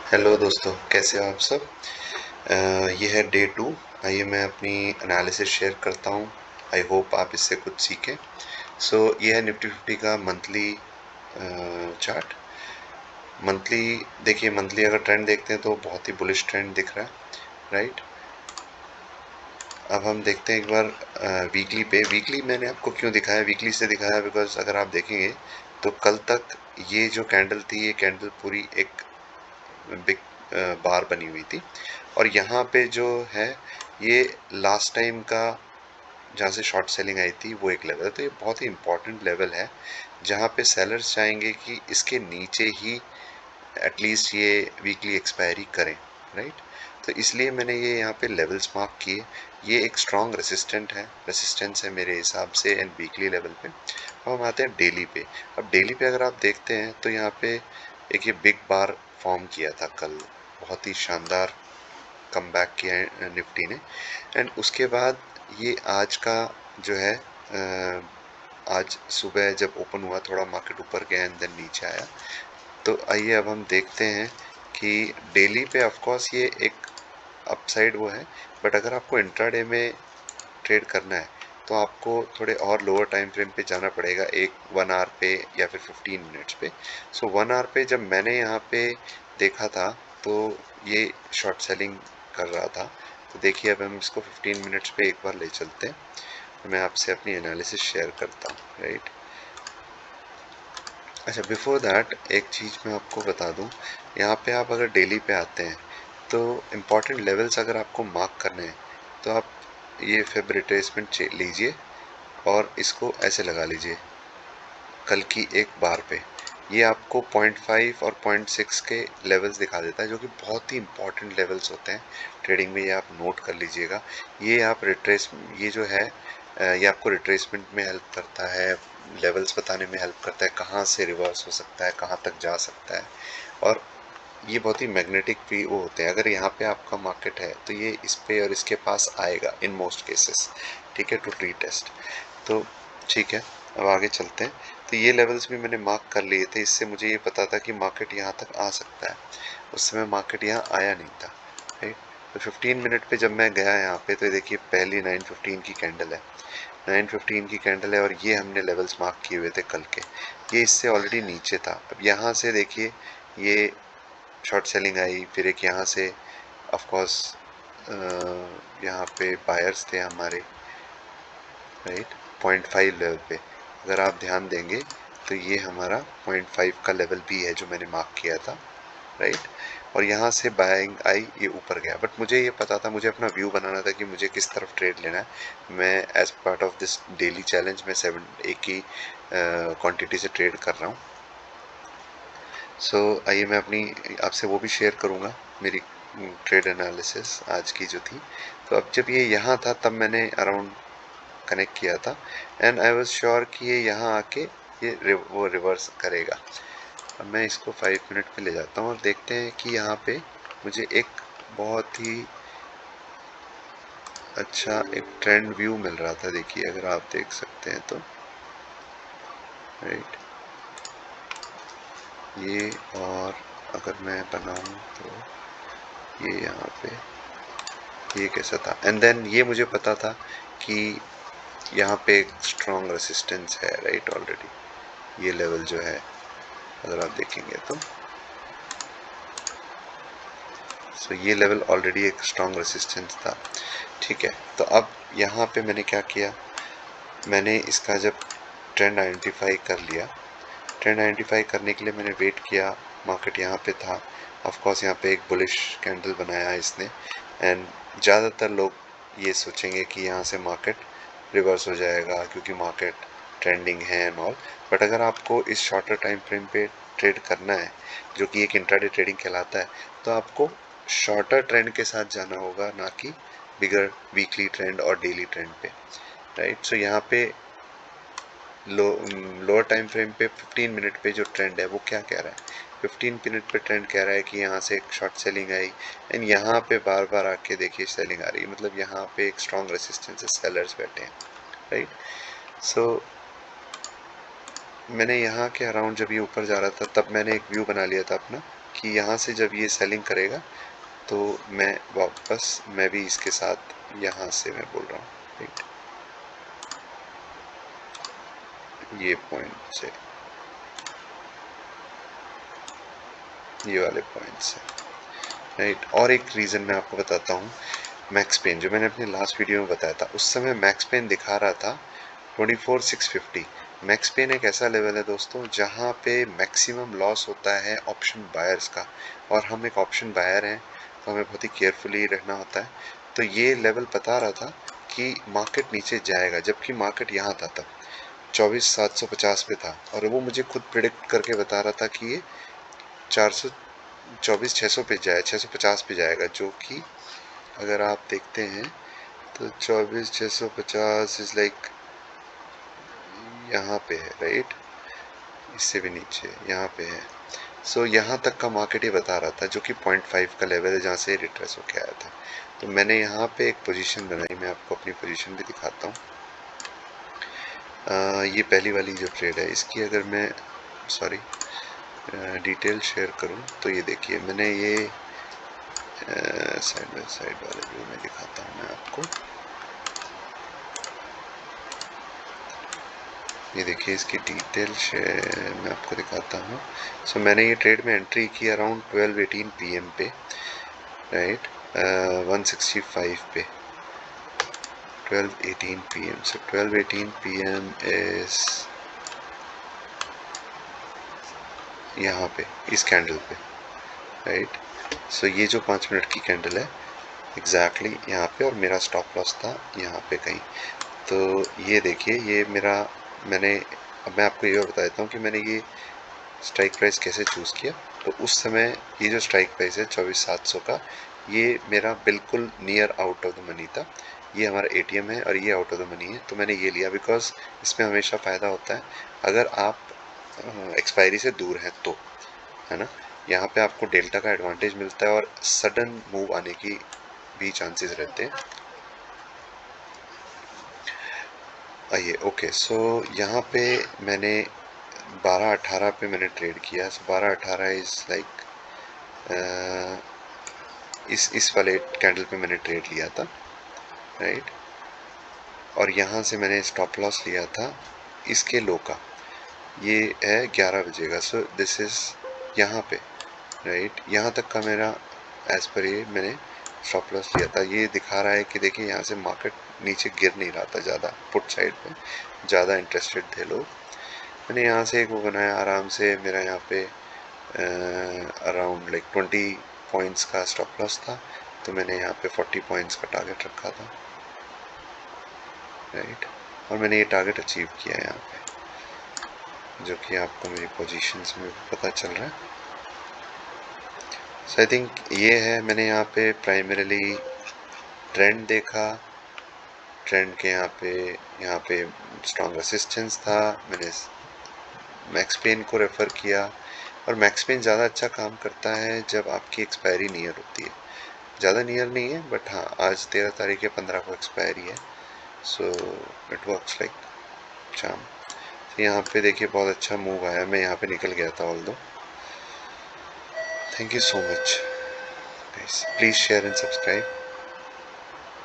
Hello दोस्तों, कैसे हो आप सब। ये है डे 2। आइए मैं अपनी एनालिसिस शेयर करता हूँ। आई होप आप इससे कुछ सीखें। ये है निफ्टी 50 का मंथली चार्ट। मंथली देखिए, मंथली अगर ट्रेंड देखते हैं तो बहुत ही बुलिश ट्रेंड दिख रहा है, राइट। अब हम देखते हैं एक बार वीकली पे। वीकली मैंने आपको क्यों दिखाया, वीकली से दिखाया बिकॉज अगर आप देखेंगे तो कल तक ये जो कैंडल थी, ये कैंडल पूरी एक बिग बार बनी हुई थी। और यहाँ पे जो है, ये लास्ट टाइम का जहाँ से शॉर्ट सेलिंग आई थी वो एक लेवल है। तो ये बहुत ही इंपॉर्टेंट लेवल है जहाँ पे सेलर्स चाहेंगे कि इसके नीचे ही एटलीस्ट ये वीकली एक्सपायरी करें, राइट। तो इसलिए मैंने ये यहाँ पे लेवल्स मार्क किए। ये एक स्ट्रॉन्ग रेसिस्टेंस है मेरे हिसाब से एंड वीकली लेवल पे। अब हम आते हैं डेली पे। अब डेली पे अगर आप देखते हैं तो यहाँ पे एक ये बिग बार फॉर्म किया था कल। बहुत ही शानदार कमबैक किया है निफ्टी ने। एंड उसके बाद ये आज का जो है, आज सुबह जब ओपन हुआ थोड़ा मार्केट ऊपर गया एंड देन नीचे आया। तो आइए अब हम देखते हैं कि डेली पे ऑफ कोर्स ये एक अपसाइड वो है। बट अगर आपको इंट्राडे में ट्रेड करना है तो आपको थोड़े और लोअर टाइम फ्रेम पे जाना पड़ेगा, एक 1 आवर पे या फिर 15 मिनट्स पे। 1 आवर पे जब मैंने यहाँ पे देखा था तो ये शॉर्ट सेलिंग कर रहा था। तो देखिए अब हम इसको 15 मिनट्स पे एक बार ले चलते हैं। तो मैं आपसे अपनी एनालिसिस शेयर करता हूँ, राइट। अच्छा, बिफोर दैट एक चीज़ मैं आपको बता दूं। यहाँ पे आप अगर डेली पे आते हैं तो इम्पॉर्टेंट लेवल्स अगर आपको मार्क करने हैं तो आप ये फेब रिट्रेसमेंट लीजिए और इसको ऐसे लगा लीजिए कल की एक बार पे। ये आपको 0.5 और 0.6 के लेवल्स दिखा देता है, जो कि बहुत ही इंपॉर्टेंट लेवल्स होते हैं ट्रेडिंग में। ये आप नोट कर लीजिएगा। ये आप रिट्रेस ये जो है ये आपको रिट्रेसमेंट में हेल्प करता है, लेवल्स बताने में हेल्प करता है, कहाँ से रिवर्स हो सकता है, कहाँ तक जा सकता है। और ये बहुत ही मैग्नेटिक भी वो होते हैं। अगर यहाँ पे आपका मार्केट है तो ये इस पे और इसके पास आएगा इन मोस्ट केसेस, ठीक है, टू रीटेस्ट। तो ठीक है, अब आगे चलते हैं। तो ये लेवल्स भी मैंने मार्क कर लिए थे, इससे मुझे ये पता था कि मार्केट यहाँ तक आ सकता है। उस समय मार्केट यहाँ आया नहीं था, राइट। तो 15 मिनट पे जब मैं गया यहाँ पे तो देखिए पहली 9:15 की कैंडल है, 9:15 की कैंडल है। और ये हमने लेवल्स मार्क किए हुए थे कल के। ये इससे ऑलरेडी नीचे था। अब यहाँ से देखिए ये शॉर्ट सेलिंग आई, फिर एक यहाँ से ऑफ कोर्स यहाँ पे बायर्स थे हमारे, राइट। 0.5 लेवल पे अगर आप ध्यान देंगे तो ये हमारा 0.5 का लेवल भी है जो मैंने मार्क किया था, राइट। और यहाँ से बाइंग आई, ये ऊपर गया। बट मुझे ये पता था, मुझे अपना व्यू बनाना था कि मुझे किस तरफ ट्रेड लेना है। मैं as part of this daily challenge में 7 एक ही क्वांटिटी से ट्रेड कर रहा हूँ। आइए मैं अपनी आपसे वो भी शेयर करूँगा, मेरी ट्रेड एनालिसिस आज की जो थी। तो अब जब ये यहाँ था तब मैंने अराउंड कनेक्ट किया था एंड आई वाज श्योर कि ये यहाँ आके वो रिवर्स करेगा। अब मैं इसको 5 मिनट पे ले जाता हूँ और देखते हैं कि यहाँ पे मुझे एक बहुत ही अच्छा एक ट्रेंड व्यू मिल रहा था। देखिए अगर आप देख सकते हैं तो, राइट, ये। और अगर मैं बनाऊँ तो ये यहाँ पे ये कैसा था, एंड देन ये मुझे पता था कि यहाँ पे एक स्ट्रॉन्ग रेसिस्टेंस है, राइट। ऑलरेडी ये लेवल जो है अगर आप देखेंगे तो ये लेवल ऑलरेडी एक स्ट्रॉन्ग रेसिस्टेंस था, ठीक है। तो अब यहाँ पे मैंने क्या किया, मैंने इसका जब ट्रेंड आइडेंटिफाई कर लिया, ट्रेंड आइडेंटिफाई करने के लिए मैंने वेट किया। मार्केट यहाँ पे था, ऑफ कोर्स यहाँ पे एक बुलिश कैंडल बनाया इसने एंड ज़्यादातर लोग ये सोचेंगे कि यहाँ से मार्केट रिवर्स हो जाएगा क्योंकि मार्केट ट्रेंडिंग है एंड ऑल। बट अगर आपको इस शॉर्टर टाइम फ्रेम पे ट्रेड करना है, जो कि एक इंट्राडे ट्रेडिंग कहलाता है, तो आपको शॉर्टर ट्रेंड के साथ जाना होगा, ना कि बिगर वीकली ट्रेंड और डेली ट्रेंड पे, राइट। यहाँ पे लोअर टाइम फ्रेम पे 15 मिनट पे जो ट्रेंड है वो क्या कह रहा है, 15 मिनट पे ट्रेंड कह रहा है कि यहाँ से एक शॉर्ट सेलिंग आई एंड यहाँ पे बार बार आके देखिए सेलिंग आ रही है। मतलब यहाँ पे एक स्ट्रॉन्ग रेसिस्टेंस है, सेलर्स बैठे हैं, राइट। मैंने यहाँ के अराउंड जब ये ऊपर जा रहा था तब मैंने एक व्यू बना लिया था अपना कि यहाँ से जब ये सेलिंग करेगा तो मैं वापस मैं भी इसके साथ यहाँ से मैं बोल रहा हूँ, राइट, ये पॉइंट से, ये वाले पॉइंट से, राइट। और एक रीज़न मैं आपको बताता हूँ, मैक्स पेन जो मैंने अपने लास्ट वीडियो में बताया था, उस समय मैक्स पेन दिखा रहा था 24,650। मैक्स पेन एक ऐसा लेवल है दोस्तों जहाँ पे मैक्सिमम लॉस होता है ऑप्शन बायर्स का, और हम एक ऑप्शन बायर हैं तो हमें बहुत ही केयरफुली रहना होता है। तो ये लेवल बता रहा था कि मार्केट नीचे जाएगा, जबकि मार्केट यहाँ था तब 24,750 पे था, और वो मुझे खुद प्रिडिक्ट करके बता रहा था कि ये 24,600 पे जाए, 650 पे जाएगा, जो कि अगर आप देखते हैं तो 24,650 इज लाइक यहाँ पे है, राइट, इससे भी नीचे यहाँ पे है। सो यहाँ तक का मार्केट ये बता रहा था, जो कि 0.5 का लेवल है जहाँ से रिट्रेस होके आया था। तो मैंने यहाँ पे एक पोजीशन बनाई, मैं आपको अपनी पोजीशन भी दिखाता हूँ। ये पहली वाली जो ट्रेड है, इसकी अगर मैं सॉरी डिटेल शेयर करूँ तो ये देखिए, मैंने ये साइड बाय साइड वाले व्यू में दिखाता हूँ मैं आपको। ये देखिए इसकी डिटेल शेयर मैं आपको दिखाता हूँ। सो मैंने ये ट्रेड में एंट्री की अराउंड 12:18 PM पे, राइट, 165 पे, 12:18 PM। सो 12:18 PM इज यहाँ पे इस कैंडल पे, राइट। सो ये जो 5 मिनट की कैंडल है एग्जैक्टली यहाँ पे, और मेरा स्टॉप लॉस था यहाँ पे कहीं। तो ये देखिए, ये मेरा, मैंने, अब मैं आपको ये बता देता हूँ कि मैंने ये स्ट्राइक प्राइस कैसे चूज़ किया। तो उस समय ये जो स्ट्राइक प्राइस है 24,700 का, ये मेरा बिल्कुल near out of the money था। ये हमारा ATM है और ये आउट ऑफ द मनी है, तो मैंने ये लिया बिकॉज इसमें हमेशा फ़ायदा होता है अगर आप एक्सपायरी से दूर हैं तो, है ना। यहाँ पे आपको डेल्टा का एडवांटेज मिलता है और सडन मूव आने की भी चांसेस रहते हैं। आइए, ओके, सो यहाँ पे मैंने 12:18 पे मैंने ट्रेड किया। सो 12:18 इज़ लाइक इस वाले कैंडल पे मैंने ट्रेड लिया था, राइट। और यहाँ से मैंने स्टॉप लॉस लिया था इसके लो का, ये है 11 बजे का। सो दिस इज़ यहाँ पे, राइट, यहाँ तक का मेरा एज पर ये मैंने स्टॉप लॉस लिया था। ये दिखा रहा है कि देखिए यहाँ से मार्केट नीचे गिर नहीं रहा था ज़्यादा, पुट साइड पे ज़्यादा इंटरेस्टेड थे लोग। मैंने यहाँ से एक वो बनाया आराम से, मेरा यहाँ पे अराउंड लाइक 20 पॉइंट्स का स्टॉप लॉस था, तो मैंने यहाँ पे 40 पॉइंट्स का टारगेट रखा था, राइट। और मैंने ये टारगेट अचीव किया है यहाँ पे, जो कि आपको मेरी पोजीशंस में पता चल रहा है। सो आई थिंक ये है, मैंने यहाँ पे प्राइमरीली ट्रेंड देखा, ट्रेंड के यहाँ पे स्ट्रॉन्ग रेसिस्टेंस था, मैंने मैक्स पेन को रेफ़र किया, और मैक्स पेन ज़्यादा अच्छा काम करता है जब आपकी एक्सपायरी नियर होती है। ज़्यादा नियर नहीं है, बट हाँ, आज 13 तारीख या 15 को एक्सपायरी है, so it works like charm. यहाँ पे देखिए बहुत अच्छा मूव आया, मैं यहाँ पे निकल गया था ऑल दो। Thank you so much guys, please share and subscribe.